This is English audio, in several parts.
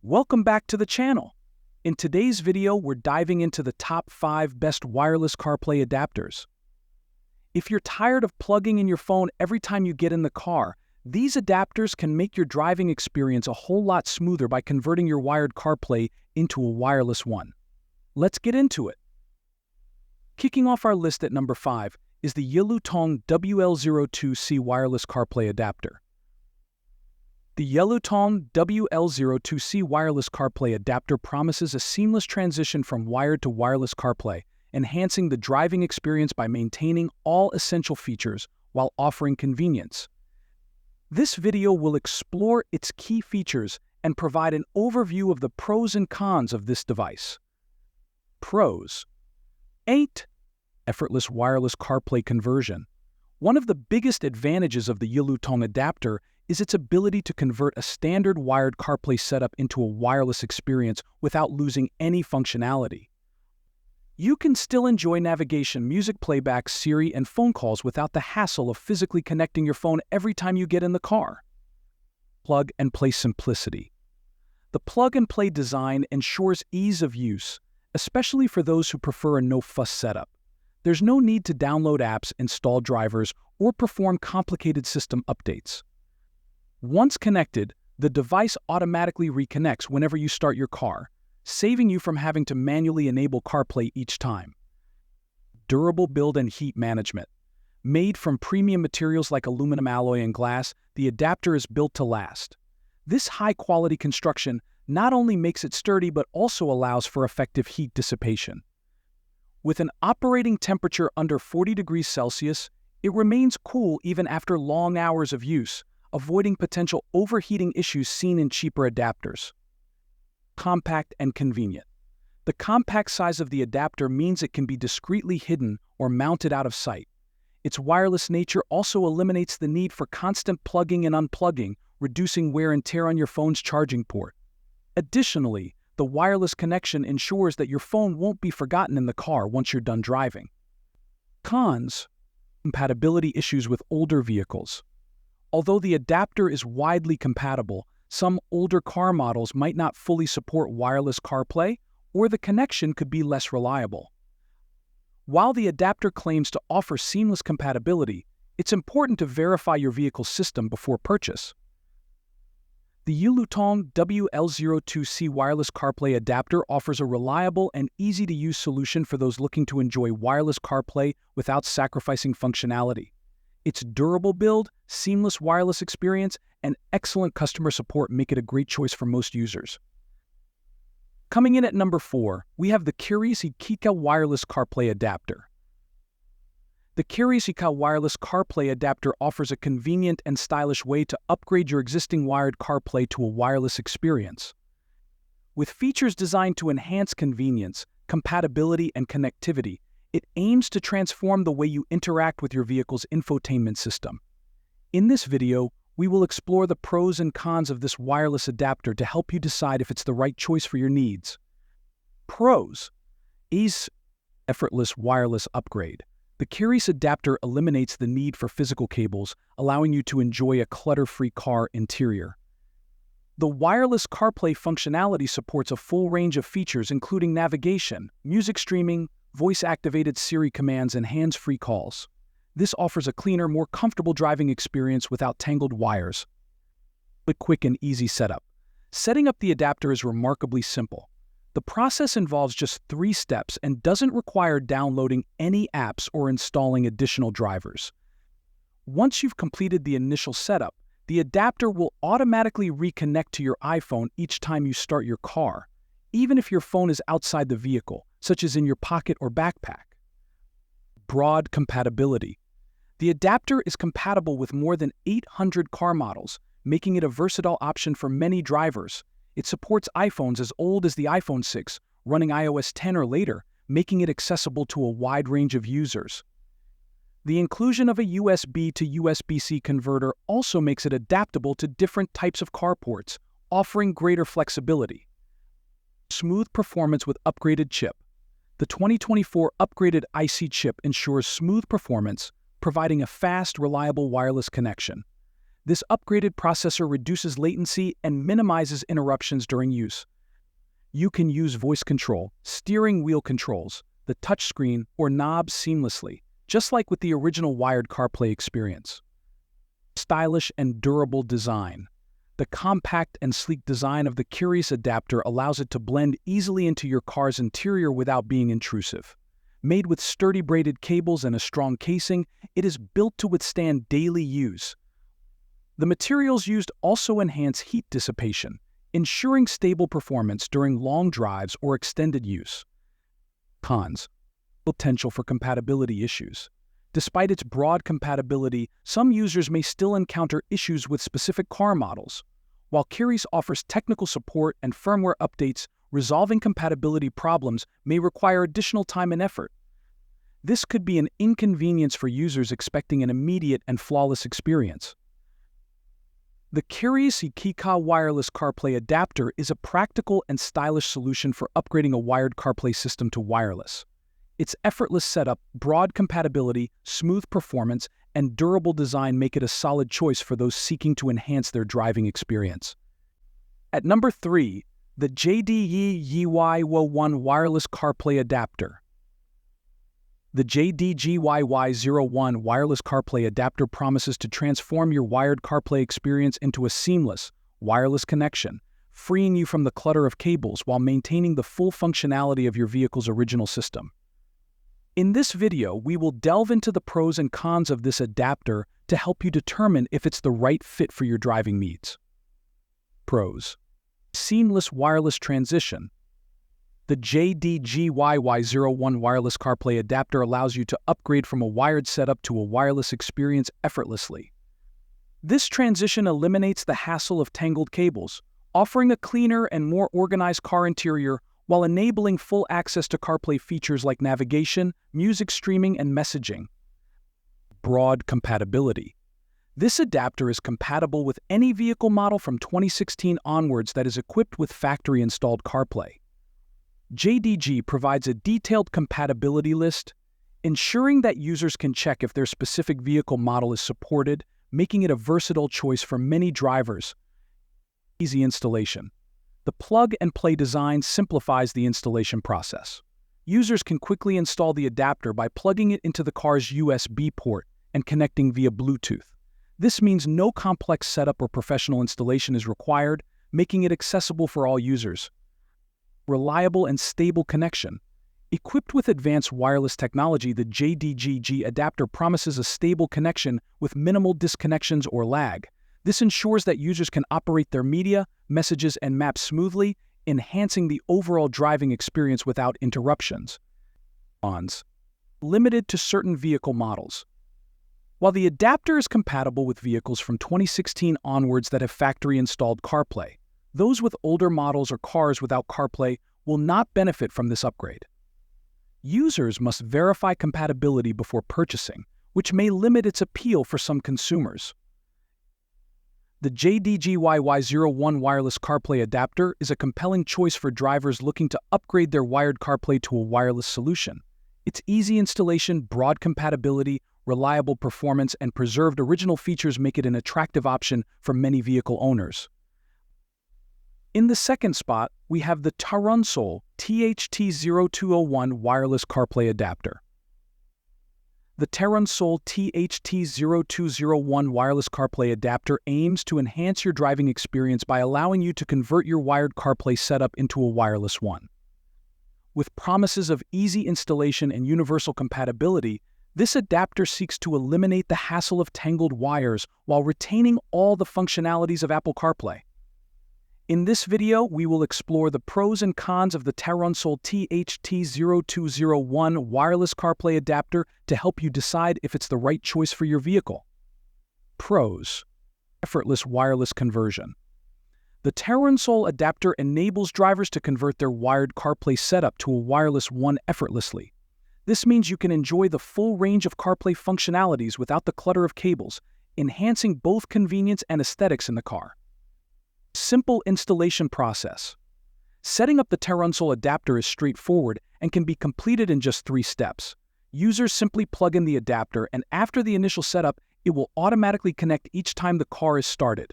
Welcome back to the channel. In today's video, we're diving into the top 5 best wireless CarPlay adapters. If you're tired of plugging in your phone every time you get in the car, these adapters can make your driving experience a whole lot smoother by converting your wired CarPlay into a wireless one. Let's get into it. Kicking off our list at number 5 is the Yilutong WL02-C wireless CarPlay adapter. The Yilutong WL02-C wireless CarPlay adapter promises a seamless transition from wired to wireless CarPlay, enhancing the driving experience by maintaining all essential features while offering convenience. This video will explore its key features and provide an overview of the pros and cons of this device. Pros: 8. Effortless wireless CarPlay conversion. One of the biggest advantages of the Yilutong adapter is its ability to convert a standard wired CarPlay setup into a wireless experience without losing any functionality. You can still enjoy navigation, music playback, Siri, and phone calls without the hassle of physically connecting your phone every time you get in the car. Plug-and-play simplicity. The plug-and-play design ensures ease of use, especially for those who prefer a no-fuss setup. There's no need to download apps, install drivers, or perform complicated system updates. Once connected, the device automatically reconnects whenever you start your car, saving you from having to manually enable CarPlay each time. Durable build and heat management. Made from premium materials like aluminum alloy and glass, the adapter is built to last. This high-quality construction not only makes it sturdy but also allows for effective heat dissipation. With an operating temperature under 40 degrees Celsius, it remains cool even after long hours of use, avoiding potential overheating issues seen in cheaper adapters. Compact and convenient. The compact size of the adapter means it can be discreetly hidden or mounted out of sight. Its wireless nature also eliminates the need for constant plugging and unplugging, reducing wear and tear on your phone's charging port. Additionally, the wireless connection ensures that your phone won't be forgotten in the car once you're done driving. Cons: compatibility issues with older vehicles. Although the adapter is widely compatible, some older car models might not fully support wireless CarPlay, or the connection could be less reliable. While the adapter claims to offer seamless compatibility, it's important to verify your vehicle's system before purchase. The Yilutong WL02-C wireless CarPlay adapter offers a reliable and easy-to-use solution for those looking to enjoy wireless CarPlay without sacrificing functionality. Its durable build, seamless wireless experience, and excellent customer support make it a great choice for most users. Coming in at number 4, we have the CarEase YKCAA wireless CarPlay adapter. The CarEase YKCAA wireless CarPlay adapter offers a convenient and stylish way to upgrade your existing wired CarPlay to a wireless experience. With features designed to enhance convenience, compatibility, and connectivity, it aims to transform the way you interact with your vehicle's infotainment system. In this video, we will explore the pros and cons of this wireless adapter to help you decide if it's the right choice for your needs. Pros: ease, effortless wireless upgrade. The CarEase adapter eliminates the need for physical cables, allowing you to enjoy a clutter-free car interior. The wireless CarPlay functionality supports a full range of features including navigation, music streaming, voice-activated Siri commands, and hands-free calls. This offers a cleaner, more comfortable driving experience without tangled wires. A quick and easy setup. Setting up the adapter is remarkably simple. The process involves just 3 steps and doesn't require downloading any apps or installing additional drivers. Once you've completed the initial setup, the adapter will automatically reconnect to your iPhone each time you start your car, even if your phone is outside the vehicle, such as in your pocket or backpack. Broad compatibility. The adapter is compatible with more than 800 car models, making it a versatile option for many drivers. It supports iPhones as old as the iPhone 6, running iOS 10 or later, making it accessible to a wide range of users. The inclusion of a USB to USB-C converter also makes it adaptable to different types of car ports, offering greater flexibility. Smooth performance with upgraded chip. The 2024 upgraded IC chip ensures smooth performance, providing a fast, reliable wireless connection. This upgraded processor reduces latency and minimizes interruptions during use. You can use voice control, steering wheel controls, the touchscreen, or knobs seamlessly, just like with the original wired CarPlay experience. Stylish and durable design. The compact and sleek design of the CarEase adapter allows it to blend easily into your car's interior without being intrusive. Made with sturdy braided cables and a strong casing, it is built to withstand daily use. The materials used also enhance heat dissipation, ensuring stable performance during long drives or extended use. Cons. Potential for compatibility issues. Despite its broad compatibility, some users may still encounter issues with specific car models. While CarEase offers technical support and firmware updates, resolving compatibility problems may require additional time and effort. This could be an inconvenience for users expecting an immediate and flawless experience. The CarEase YKCAA wireless CarPlay adapter is a practical and stylish solution for upgrading a wired CarPlay system to wireless. Its effortless setup, broad compatibility, smooth performance, and durable design make it a solid choice for those seeking to enhance their driving experience. At number 3, the JDE-YY01 wireless CarPlay adapter. The JDGYY01 wireless CarPlay adapter promises to transform your wired CarPlay experience into a seamless, wireless connection, freeing you from the clutter of cables while maintaining the full functionality of your vehicle's original system. In this video, we will delve into the pros and cons of this adapter to help you determine if it's the right fit for your driving needs. Pros. Seamless wireless transition. The JDGYY01 wireless CarPlay adapter allows you to upgrade from a wired setup to a wireless experience effortlessly. This transition eliminates the hassle of tangled cables, offering a cleaner and more organized car interior while enabling full access to CarPlay features like navigation, music streaming, and messaging. Broad compatibility. This adapter is compatible with any vehicle model from 2016 onwards that is equipped with factory-installed CarPlay. JDG provides a detailed compatibility list, ensuring that users can check if their specific vehicle model is supported, making it a versatile choice for many drivers. Easy installation. The plug-and-play design simplifies the installation process. Users can quickly install the adapter by plugging it into the car's USB port and connecting via Bluetooth. This means no complex setup or professional installation is required, making it accessible for all users. Reliable and stable connection. Equipped with advanced wireless technology, the JDGG adapter promises a stable connection with minimal disconnections or lag. This ensures that users can operate their media, messages, and maps smoothly, enhancing the overall driving experience without interruptions. Cons. Limited to certain vehicle models. While the adapter is compatible with vehicles from 2016 onwards that have factory-installed CarPlay, those with older models or cars without CarPlay will not benefit from this upgrade. Users must verify compatibility before purchasing, which may limit its appeal for some consumers. The JDGYY01 wireless CarPlay adapter is a compelling choice for drivers looking to upgrade their wired CarPlay to a wireless solution. Its easy installation, broad compatibility, reliable performance, and preserved original features make it an attractive option for many vehicle owners. In the second spot, we have the Terunsoul THT-020-1 wireless CarPlay adapter. The Terunsoul THT-020-1 wireless CarPlay adapter aims to enhance your driving experience by allowing you to convert your wired CarPlay setup into a wireless one. With promises of easy installation and universal compatibility, this adapter seeks to eliminate the hassle of tangled wires while retaining all the functionalities of Apple CarPlay. In this video, we will explore the pros and cons of the Terunsoul THT-020-1 wireless CarPlay adapter to help you decide if it's the right choice for your vehicle. Pros. Effortless wireless conversion. The Terunsoul adapter enables drivers to convert their wired CarPlay setup to a wireless one effortlessly. This means you can enjoy the full range of CarPlay functionalities without the clutter of cables, enhancing both convenience and aesthetics in the car. Simple installation process. Setting up the Terunsoul adapter is straightforward and can be completed in just 3 steps. Users simply plug in the adapter, and after the initial setup, It will automatically connect each time the car is started.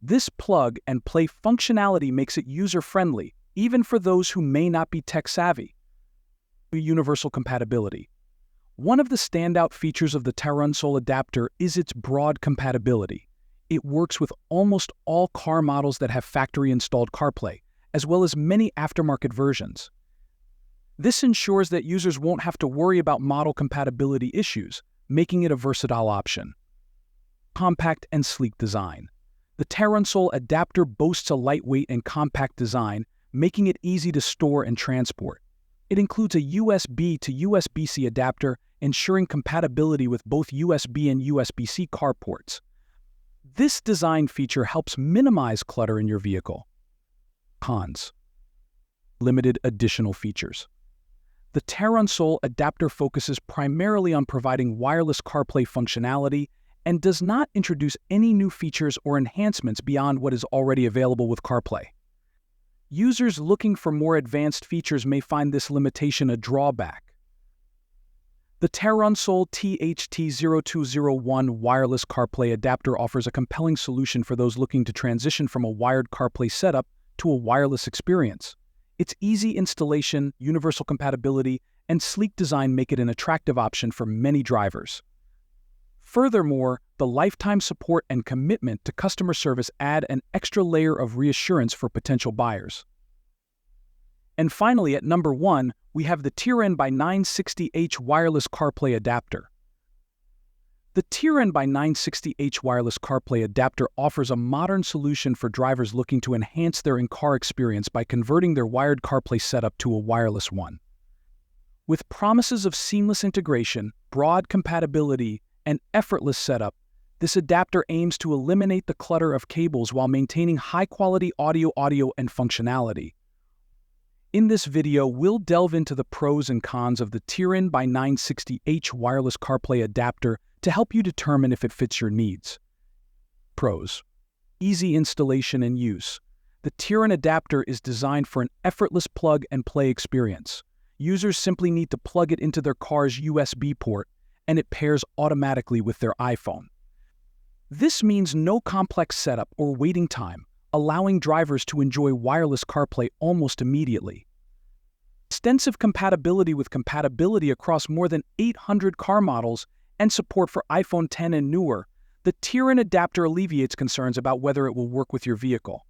This plug-and-play functionality makes it user-friendly, even for those who may not be tech-savvy. Universal compatibility. One of the standout features of the Terunsoul adapter is its broad compatibility. It works with almost all car models that have factory-installed CarPlay, as well as many aftermarket versions. This ensures that users won't have to worry about model compatibility issues, making it a versatile option. Compact and sleek design. The Terunsoul adapter boasts a lightweight and compact design, making it easy to store and transport. It includes a USB to USB-C adapter, ensuring compatibility with both USB and USB-C car ports. This design feature helps minimize clutter in your vehicle. Cons. Limited additional features. The Terunsoul adapter focuses primarily on providing wireless CarPlay functionality and does not introduce any new features or enhancements beyond what is already available with CarPlay. Users looking for more advanced features may find this limitation a drawback. The Terunsoul THT-020-1 wireless CarPlay adapter offers a compelling solution for those looking to transition from a wired CarPlay setup to a wireless experience. Its easy installation, universal compatibility, and sleek design make it an attractive option for many drivers. Furthermore, the lifetime support and commitment to customer service add an extra layer of reassurance for potential buyers. And finally, at number 1, we have the Teeran BY960H wireless CarPlay adapter. The Teeran BY960H wireless CarPlay adapter offers a modern solution for drivers looking to enhance their in-car experience by converting their wired CarPlay setup to a wireless one. With promises of seamless integration, broad compatibility, and effortless setup, this adapter aims to eliminate the clutter of cables while maintaining high-quality audio and functionality. In this video, we'll delve into the pros and cons of the Teeran BY960H wireless CarPlay adapter to help you determine if it fits your needs. Pros. Easy installation and use. The Teeran adapter is designed for an effortless plug-and-play experience. Users simply need to plug it into their car's USB port, and it pairs automatically with their iPhone. This means no complex setup or waiting time, allowing drivers to enjoy wireless CarPlay almost immediately. Extensive compatibility with compatibility across more than 800 car models and support for iPhone X and newer, the Teeran adapter alleviates concerns about whether it will work with your vehicle.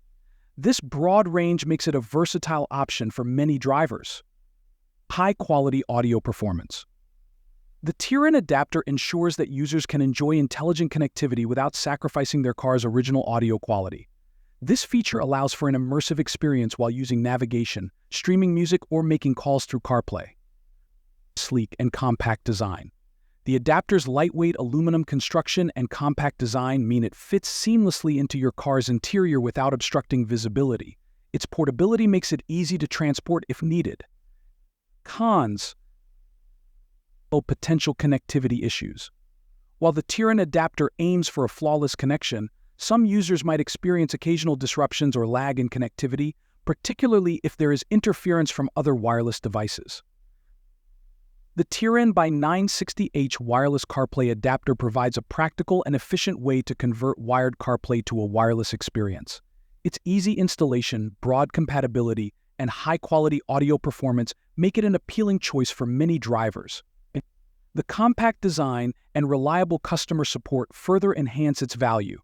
This broad range makes it a versatile option for many drivers. High-quality audio performance. The Teeran adapter ensures that users can enjoy intelligent connectivity without sacrificing their car's original audio quality. This feature allows for an immersive experience while using navigation, streaming music, or making calls through CarPlay. Sleek and compact design. The adapter's lightweight aluminum construction and compact design mean it fits seamlessly into your car's interior without obstructing visibility. Its portability makes it easy to transport if needed. Cons. Potential connectivity issues. While the Teeran adapter aims for a flawless connection, some users might experience occasional disruptions or lag in connectivity, particularly if there is interference from other wireless devices. The Teeran BY960H wireless CarPlay adapter provides a practical and efficient way to convert wired CarPlay to a wireless experience. Its easy installation, broad compatibility, and high-quality audio performance make it an appealing choice for many drivers. The compact design and reliable customer support further enhance its value.